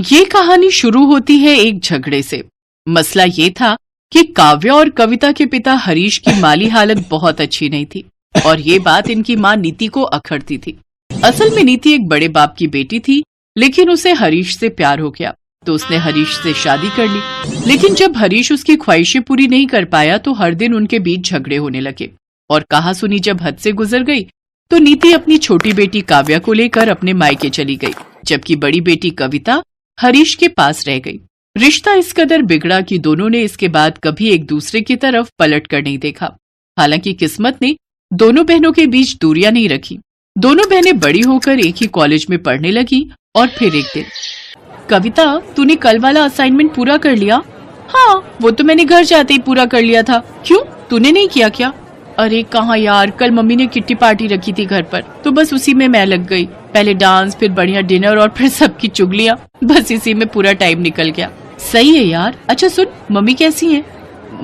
ये कहानी शुरू होती है एक झगड़े से। मसला ये था कि काव्या और कविता के पिता हरीश की माली हालत बहुत अच्छी नहीं थी और ये बात इनकी माँ नीति को अखरती थी। असल में नीति एक बड़े बाप की बेटी थी, लेकिन उसे हरीश से प्यार हो गया तो उसने हरीश से शादी कर ली। लेकिन जब हरीश उसकी ख्वाहिशें पूरी नहीं कर पाया तो हर दिन उनके बीच झगड़े होने लगे और कहा सुनी जब हद से गुजर गई तो नीति अपनी छोटी बेटी काव्या को लेकर अपने मायके चली गई, जबकि बड़ी बेटी कविता हरीश के पास रह गई। रिश्ता इस कदर बिगड़ा कि दोनों ने इसके बाद कभी एक दूसरे की तरफ पलट कर नहीं देखा। हालांकि किस्मत ने दोनों बहनों के बीच दूरियां नहीं रखी। दोनों बहनें बड़ी होकर एक ही कॉलेज में पढ़ने लगी और फिर एक दिन, कविता तूने कल वाला असाइनमेंट पूरा कर लिया? हाँ, वो तो मैंने घर जाते ही पूरा कर लिया था। क्यों, तूने नहीं किया क्या? अरे कहाँ यार, कल मम्मी ने किट्टी पार्टी रखी थी घर पर, तो बस उसी में मैं लग गई। पहले डांस, फिर बढ़िया डिनर और फिर सबकी चुगलियाँ, बस इसी में पूरा टाइम निकल गया। सही है यार। अच्छा सुन, मम्मी कैसी हैं?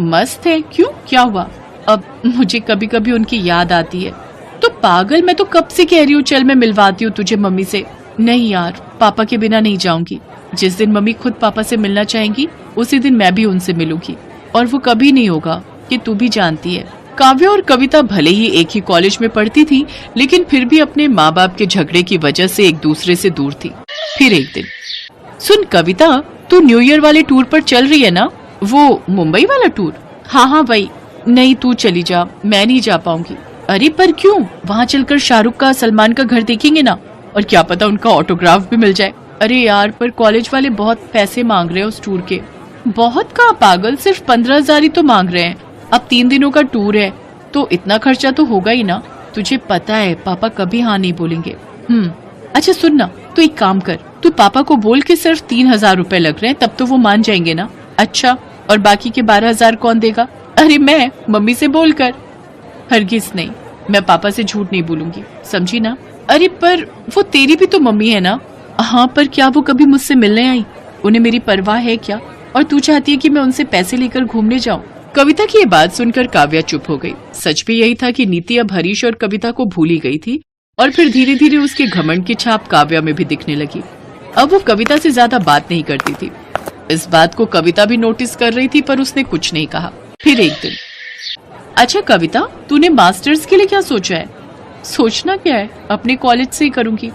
मस्त है। क्यों, क्या हुआ? अब मुझे कभी कभी उनकी याद आती है। तो पागल, मैं तो कब से कह रही हूँ चल मैं मिलवाती हूँ तुझे मम्मी से। नहीं यार, पापा के बिना नहीं जाऊंगी। जिस दिन मम्मी खुद पापा से मिलना चाहेंगी उसी दिन मैं भी उनसे मिलूंगी, और वो कभी नहीं होगा, कि तू भी जानती है। काव्या और कविता भले ही एक ही कॉलेज में पढ़ती थी, लेकिन फिर भी अपने माँ बाप के झगड़े की वजह से एक दूसरे से दूर थी। फिर एक दिन, सुन कविता, तू न्यू ईयर वाले टूर पर चल रही है ना? वो मुंबई वाला टूर? हाँ भाई। नहीं, तू चली जा, मैं नहीं जा पाऊंगी। अरे पर क्यों? वहाँ चलकर शाहरुख का, सलमान का घर देखेंगे ना, और क्या पता उनका ऑटोग्राफ भी मिल जाए। अरे यार, पर कॉलेज वाले बहुत पैसे मांग रहे हैं उस टूर के। बहुत कहाँ पागल, सिर्फ 15,000 ही तो मांग रहे हैं। अब 3 दिनों का टूर है तो इतना खर्चा तो होगा ही ना। तुझे पता है पापा कभी हाँ नहीं बोलेंगे। अच्छा सुन ना, तो एक काम कर, तू पापा को बोल के सिर्फ 3,000 रुपए लग रहे हैं, तब तो वो मान जाएंगे ना। अच्छा, और बाकी के 12,000 कौन देगा? अरे मैं, मम्मी से बोल कर। हरगिज नहीं, मैं पापा से झूठ नहीं बोलूंगी, समझी ना? अरे पर वो तेरी भी तो मम्मी है ना। हाँ, पर क्या वो कभी मुझसे मिलने आई? उन्हें मेरी परवाह है क्या? और तू चाहती है कि मैं उनसे पैसे लेकर घूमने जाऊं? कविता की ये बात सुनकर काव्या चुप हो गई। सच भी यही था कि नीति अब हरीश और कविता को भूल ही गई थी, और फिर धीरे धीरे उसके घमंड की छाप काव्या में भी दिखने लगी। अब वो कविता से ज्यादा बात नहीं करती थी। इस बात को कविता भी नोटिस कर रही थी, पर उसने कुछ नहीं कहा। फिर एक दिन, अच्छा कविता, तूने मास्टर्स के लिए क्या सोचा है? सोचना क्या है, अपने कॉलेज से ही करूंगी।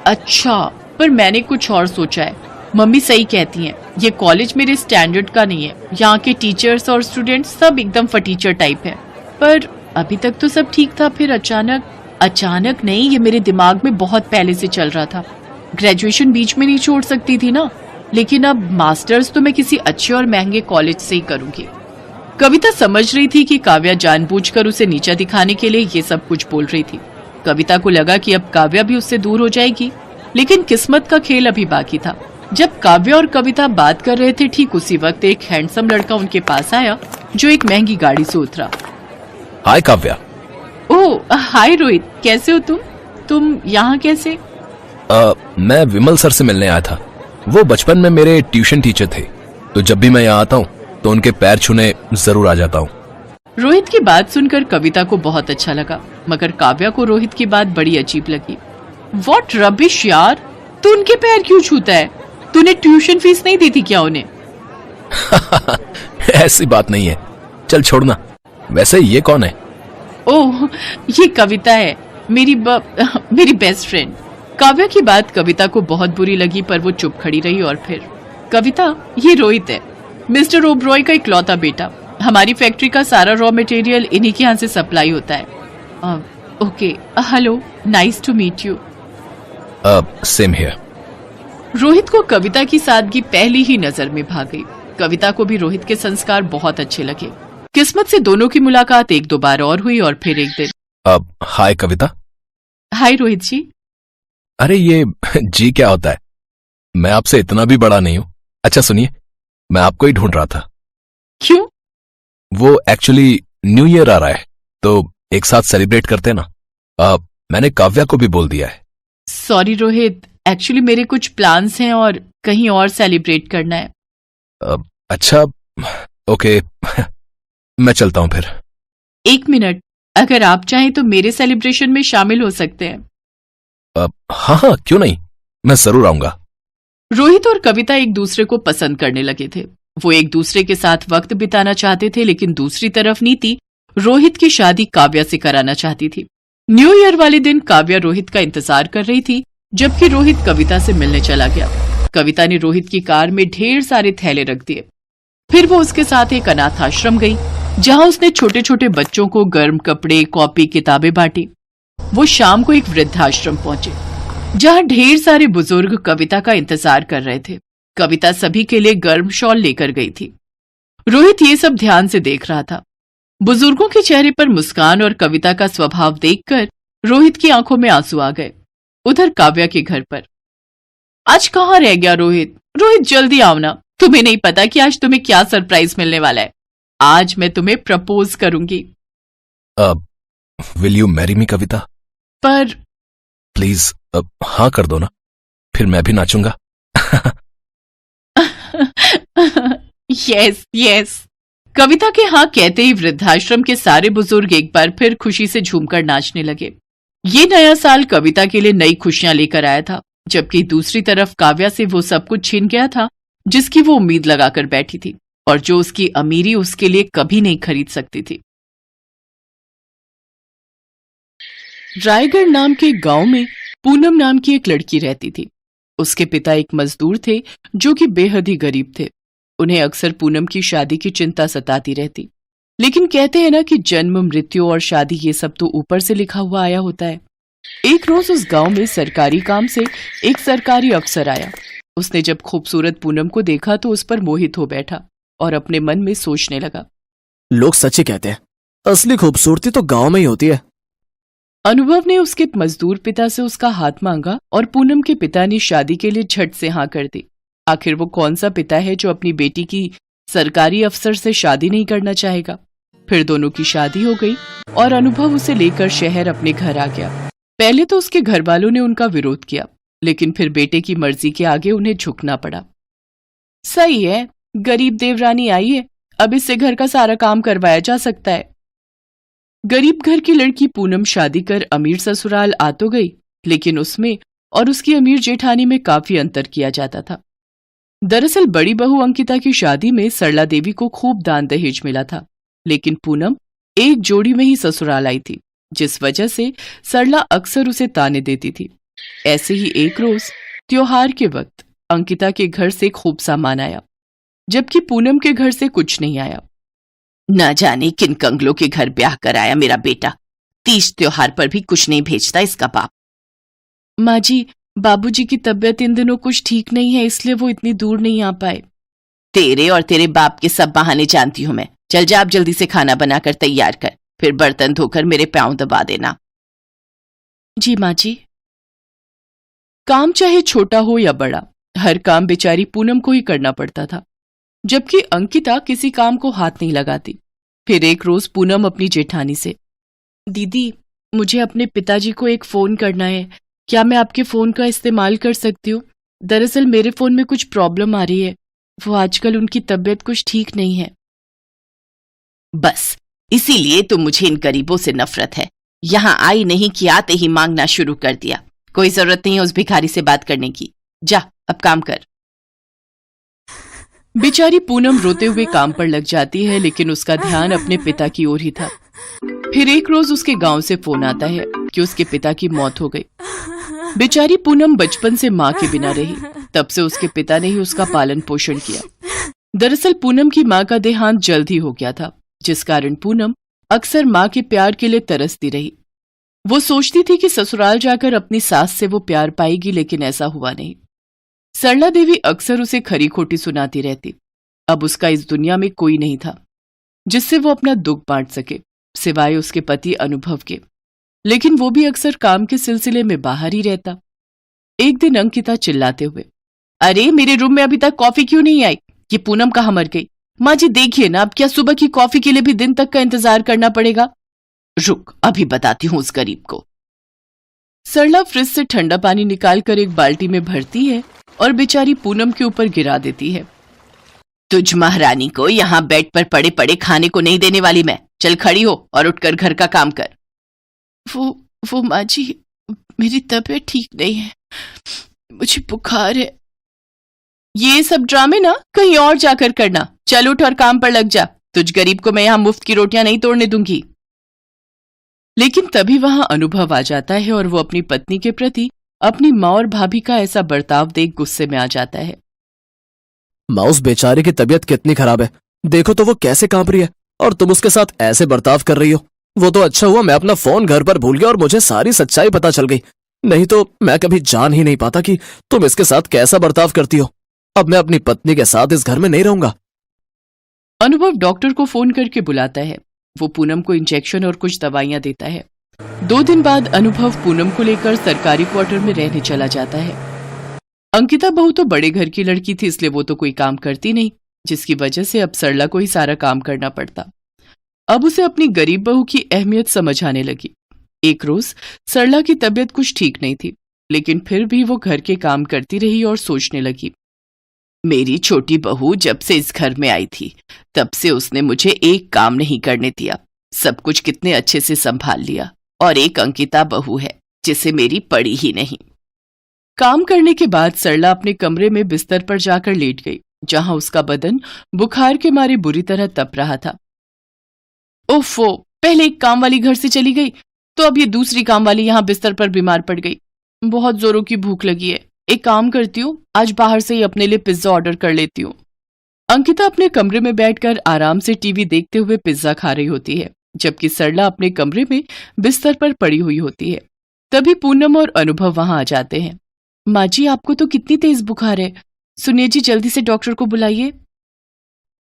अच्छा, पर मैंने कुछ और सोचा है। मम्मी सही कहती हैं, ये कॉलेज मेरे स्टैंडर्ड का नहीं है। यहाँ के टीचर्स और स्टूडेंट्स सब एकदम फटीचर टाइप हैं। पर अभी तक तो सब ठीक था, फिर अचानक नहीं, ये मेरे दिमाग में बहुत पहले से चल रहा था। ग्रेजुएशन बीच में नहीं छोड़ सकती थी ना, लेकिन अब मास्टर्स तो मैं किसी अच्छे और महंगे कॉलेज से ही करूंगी। कविता समझ रही थी कि काव्या जानबूझकर उसे नीचा दिखाने के लिए ये सब कुछ बोल रही थी। कविता को लगा कि अब काव्या भी उससे दूर हो जाएगी, लेकिन किस्मत का खेल अभी बाकी था। जब काव्या और कविता बात कर रहे थे, ठीक उसी वक्त एक हैंडसम लड़का उनके पास आया जो एक महंगी गाड़ी से उतरा। हाय काव्या। ओह हाय रोहित, कैसे हो तुम यहाँ कैसे? मैं विमल सर से मिलने आया था। वो बचपन में मेरे ट्यूशन टीचर थे, तो जब भी मैं यहाँ आता हूँ तो उनके पैर छूने जरूर आ जाता हूँ। रोहित की बात सुनकर कविता को बहुत अच्छा लगा, मगर काव्या को रोहित की बात बड़ी अजीब लगी। व्हाट रबिश यार, तू उनके पैर क्यों छूता है? तूने ट्यूशन फीस नहीं दी थी क्या उन्हें? ऐसी बात नहीं है, चल छोड़ना। वैसे ये कौन है? ओह, ये कविता है, मेरी बेस्ट फ्रेंड। काव्या की बात कविता को बहुत बुरी लगी, पर वो चुप खड़ी रही। और फिर, कविता, ये रोहित है, मिस्टर ओबरॉय का इकलौता बेटा। हमारी फैक्ट्री का सारा रॉ मटेरियल इन्हीं के यहाँ से सप्लाई होता है। Okay, hello, nice to meet you. Same here. Rohit को कविता की सादगी पहली ही नजर में भा गई। कविता को भी रोहित के संस्कार बहुत अच्छे लगे। किस्मत से दोनों की मुलाकात 1-2 बार और हुई, और फिर एक दिन। हाय कविता। हाय रोहित जी। अरे ये जी क्या होता है? मैं आपसे इतना भी बड़ा नहीं हूँ। अच्छा सुनिए, मैं आपको ही ढूंढ रहा था। क्यों? वो एक्चुअली न्यू ईयर आ रहा है, तो एक साथ सेलिब्रेट करते हैं ना। मैंने काव्या को भी बोल दिया है। सॉरी रोहित, एक्चुअली मेरे कुछ प्लान्स हैं और कहीं और सेलिब्रेट करना है। अच्छा, ओके। मैं चलता हूँ फिर। 1 मिनट, अगर आप चाहें तो मेरे सेलिब्रेशन में शामिल हो सकते हैं। हाँ, क्यों नहीं, मैं जरूर आऊंगा। रोहित और कविता एक दूसरे को पसंद करने लगे थे। वो एक दूसरे के साथ वक्त बिताना चाहते थे, लेकिन दूसरी तरफ नीति रोहित की शादी काव्या से कराना चाहती थी। न्यू ईयर वाले दिन काव्या रोहित का इंतजार कर रही थी, जबकि रोहित कविता से मिलने चला गया। कविता ने रोहित की कार में ढेर सारे थैले रख दिए। फिर वो उसके साथ एक अनाथ आश्रम गई, जहां उसने छोटे छोटे बच्चों को गर्म कपड़े, कॉपी, किताबें बांटी। वो शाम को एक वृद्धाश्रम पहुंचे, जहां ढेर सारे बुजुर्ग कविता का इंतजार कर रहे थे। कविता सभी के लिए गर्म शॉल लेकर गई थी। रोहित ये सब ध्यान से देख रहा था। बुजुर्गों के चेहरे पर मुस्कान और कविता का स्वभाव देखकर रोहित की आंखों में आंसू आ गए। उधर काव्या के घर पर, आज कहाँ रह गया रोहित? रोहित जल्दी आओ ना, तुम्हें नहीं पता कि आज तुम्हें क्या सरप्राइज मिलने वाला है। आज मैं तुम्हें प्रपोज करूंगी। विल यू मैरी मी कविता? पर प्लीज हाँ कर दो ना, फिर मैं भी नाचूंगा। Yes yes. कविता के हाँ कहते ही वृद्धाश्रम के सारे बुजुर्ग एक बार फिर खुशी से झूमकर नाचने लगे। ये नया साल कविता के लिए नई खुशियां लेकर आया था, जबकि दूसरी तरफ काव्या से वो सब कुछ छीन गया था जिसकी वो उम्मीद लगाकर बैठी थी और जो उसकी अमीरी उसके लिए कभी नहीं खरीद सकती थी। रायगढ़ नाम के गांव में पूनम नाम की एक लड़की रहती थी। उसके पिता एक मजदूर थे जो कि बेहद ही गरीब थे। उन्हें अक्सर पूनम की शादी की चिंता सताती रहती, लेकिन कहते हैं ना कि जन्म, मृत्यु और शादी ये सब तो ऊपर से लिखा हुआ आया होता है। एक रोज उस गांव में सरकारी काम से एक सरकारी अफसर आया। उसने जब खूबसूरत पूनम को देखा तो उस पर मोहित हो बैठा और अपने मन में सोचने लगा, लोग सच ही कहते हैं, असली खूबसूरती तो गांव में ही होती है। अनुभव ने उसके मजदूर पिता से उसका हाथ मांगा और पूनम के पिता ने शादी के लिए झट से हाँ कर दी। आखिर वो कौन सा पिता है जो अपनी बेटी की सरकारी अफसर से शादी नहीं करना चाहेगा। फिर दोनों की शादी हो गई और अनुभव उसे लेकर शहर अपने घर आ गया। पहले तो उसके घर वालों ने उनका विरोध किया, लेकिन फिर बेटे की मर्जी के आगे उन्हें झुकना पड़ा। सही है, गरीब देवरानी आई है, अब इससे घर का सारा काम करवाया जा सकता है। गरीब घर की लड़की पूनम शादी कर अमीर ससुराल आ तो गई, लेकिन उसमें और उसकी अमीर जेठानी में काफी अंतर किया जाता था। दरअसल बड़ी बहू अंकिता की शादी में सरला देवी को खूब दान दहेज मिला था, लेकिन पूनम एक जोड़ी में ही ससुराल आई थी, जिस वजह से सरला अक्सर उसे ताने देती थी। ऐसे ही एक रोज त्योहार के वक्त अंकिता के घर से खूब सामान आया, जबकि पूनम के घर से कुछ नहीं आया। न जाने किन कंगलों के घर ब्याह कराया मेरा बेटा, तीज त्योहार पर भी कुछ नहीं भेजता इसका बाप। माँ जी, बाबूजी की तबीयत इन दिनों कुछ ठीक नहीं है, इसलिए वो इतनी दूर नहीं आ पाए। तेरे और तेरे बाप के सब बहाने जानती हूं मैं। चल जा, आप जल्दी से खाना बनाकर तैयार कर, फिर बर्तन धोकर मेरे पांव दबा देना। जी माँ जी। काम चाहे छोटा हो या बड़ा, हर काम बेचारी पूनम को ही करना पड़ता था, जबकि अंकिता किसी काम को हाथ नहीं लगाती। फिर एक रोज पूनम अपनी जेठानी से, दीदी मुझे अपने पिताजी को एक फोन करना है, क्या मैं आपके फोन का इस्तेमाल कर सकती हूँ? दरअसल मेरे फोन में कुछ प्रॉब्लम आ रही है, वो आजकल उनकी तबीयत कुछ ठीक नहीं है। बस इसीलिए तो मुझे इन गरीबों से नफरत है। यहाँ आई नहीं कि आते ही मांगना शुरू कर दिया। कोई जरूरत नहीं है उस भिखारी से बात करने की, जा अब काम कर। बेचारी पूनम रोते हुए काम पर लग जाती है, लेकिन उसका ध्यान अपने पिता की ओर ही था। फिर एक रोज उसके गांव से फोन आता है कि उसके पिता की मौत हो गई। बेचारी पूनम बचपन से माँ के बिना रही, तब से उसके पिता ने ही उसका पालन पोषण किया। दरअसल पूनम की माँ का देहांत जल्द ही हो गया था, जिस कारण पूनम अक्सर माँ के प्यार के लिए तरसती रही। वो सोचती थी कि ससुराल जाकर अपनी सास से वो प्यार पाएगी, लेकिन ऐसा हुआ नहीं। सरला देवी अक्सर उसे खरी खोटी सुनाती रहती। अब उसका इस दुनिया में कोई नहीं था जिससे वो अपना दुख बांट सके, सिवाय उसके पति अनुभव के, लेकिन वो भी अक्सर काम के सिलसिले में बाहर ही रहता। एक दिन अंकिता चिल्लाते हुए, अरे मेरे रूम में अभी तक कॉफी क्यों नहीं आई? ये पूनम कहाँ मर गई? माँ जी देखिए ना, अब क्या सुबह की कॉफी के लिए भी दिन तक का इंतजार करना पड़ेगा? रुक, अभी बताती हूँ उस गरीब को। सरला फ्रिज से ठंडा पानी निकालकर एक बाल्टी में भरती है और बेचारी पूनम के ऊपर गिरा देती है। तुझ महारानी को यहाँ बेड पर पड़े पड़े खाने को नहीं देने वाली मैं। चल खड़ी हो और उठकर घर का काम कर। वो माँ जी, मेरी तबीयत ठीक नहीं है, मुझे बुखार है, ये सब ड्रामे ना कहीं और जाकर करना, चल उठ और काम पर लग जा, तुझ गरीब को मैं यहां मुफ्त की रोटियां नहीं तोड़ने दूंगी। लेकिन तभी वहां अनुभव आ जाता है और वो अपनी पत्नी के प्रति अपनी माँ और भाभी का ऐसा बर्ताव देख गुस्से में आ जाता है। माँ, उस बेचारे की तबीयत कितनी खराब है, देखो तो वो कैसे कांप रही है और तुम उसके साथ ऐसे बर्ताव कर रही हो। वो तो अच्छा हुआ मैं अपना फोन घर पर भूल गया और मुझे सारी सच्चाई पता चल गई, नहीं तो मैं कभी जान ही नहीं पाता कि तुम इसके साथ कैसा बर्ताव करती हो। अब मैं अपनी पत्नी के साथ इस घर में नहीं रहूंगा। अनुभव डॉक्टर को फोन करके बुलाता है। वो पूनम को इंजेक्शन और कुछ दवाइयां देता है। 2 दिन बाद अनुभव पूनम को लेकर सरकारी क्वार्टर में रहने चला जाता है। अंकिता बहू तो बड़े घर की लड़की थी, इसलिए वो तो कोई काम करती नहीं, जिसकी वजह से अब सरला को ही सारा काम करना पड़ता। अब उसे अपनी गरीब बहू की अहमियत समझ आने लगी। एक रोज सरला की तबीयत कुछ ठीक नहीं थी, लेकिन फिर भी वो घर के काम करती रही और सोचने लगी, मेरी छोटी बहू जब से इस घर में आई थी तब से उसने मुझे एक काम नहीं करने दिया, सब कुछ कितने अच्छे से संभाल लिया, और एक अंकिता बहू है जिसे मेरी पड़ी ही नहीं। काम करने के बाद सरला अपने कमरे में बिस्तर पर जाकर लेट गई, जहां उसका बदन बुखार के मारे बुरी तरह तप रहा था। ओफो, पहले एक काम वाली घर से चली गई तो अब ये दूसरी काम वाली यहां बिस्तर पर बीमार पड़ गई। बहुत जोरों की भूख लगी है, एक काम करती हूँ, आज बाहर से ही अपने लिए पिज्जा ऑर्डर कर लेती हूँ। अंकिता अपने कमरे में बैठकर आराम से टीवी देखते हुए पिज्जा खा रही होती है, जबकि सरला अपने कमरे में बिस्तर पर पड़ी हुई होती है। तभी पूनम और अनुभव वहां आ जाते हैं। माँ जी, आपको तो कितनी तेज बुखार है, सुनिए जी, जल्दी से डॉक्टर को बुलाइए।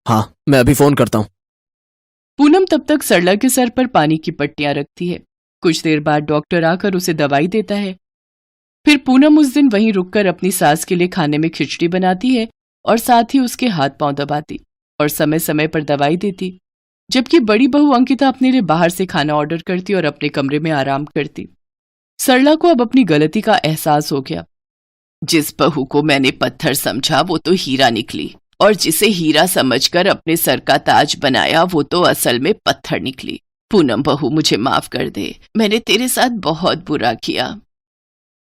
हाँ, मैं अभी फोन करता हूँ। पूनम तब तक सरला के सर पर पानी की पट्टियां रखती है। कुछ देर बाद डॉक्टर आकर उसे दवाई देता है। फिर पूनम उस दिन वहीं रुककर अपनी सास के लिए खाने में खिचड़ी बनाती है और साथ ही उसके हाथ पांव दबाती और समय समय पर दवाई देती, जबकि बड़ी बहू अंकिता अपने लिए बाहर से खाना ऑर्डर करती और अपने कमरे में आराम करती। सरला को अब अपनी गलती का एहसास हो गया। जिस बहू को मैंने पत्थर समझा वो तो हीरा निकली, और जिसे हीरा समझकर अपने सर का ताज बनाया वो तो असल में पत्थर निकली। पूनम बहू, मुझे माफ कर दे, मैंने तेरे साथ बहुत बुरा किया।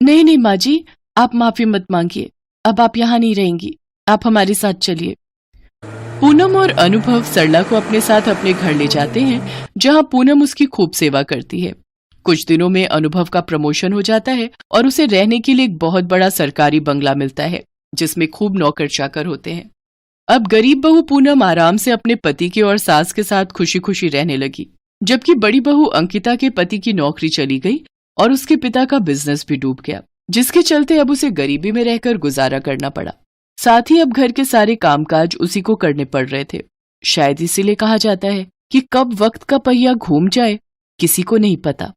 नहीं नहीं माँ जी, आप माफी मत मांगिए, अब आप यहाँ नहीं रहेंगी, आप हमारे साथ चलिए। पूनम और अनुभव सरला को अपने साथ अपने घर ले जाते हैं, जहाँ पूनम उसकी खूब सेवा करती है। कुछ दिनों में अनुभव का प्रमोशन हो जाता है और उसे रहने के लिए एक बहुत बड़ा सरकारी बंगला मिलता है, जिसमें खूब नौकर चाकर होते हैं। अब गरीब बहू पूनम आराम से अपने पति के और सास के साथ खुशी खुशी रहने लगी, जबकि बड़ी बहू अंकिता के पति की नौकरी चली गई और उसके पिता का बिजनेस भी डूब गया, जिसके चलते अब उसे गरीबी में रहकर गुजारा करना पड़ा। साथ ही अब घर के सारे कामकाज उसी को करने पड़ रहे थे। शायद इसीलिए कहा जाता है कि कब वक्त का पहिया घूम जाए किसी को नहीं पता।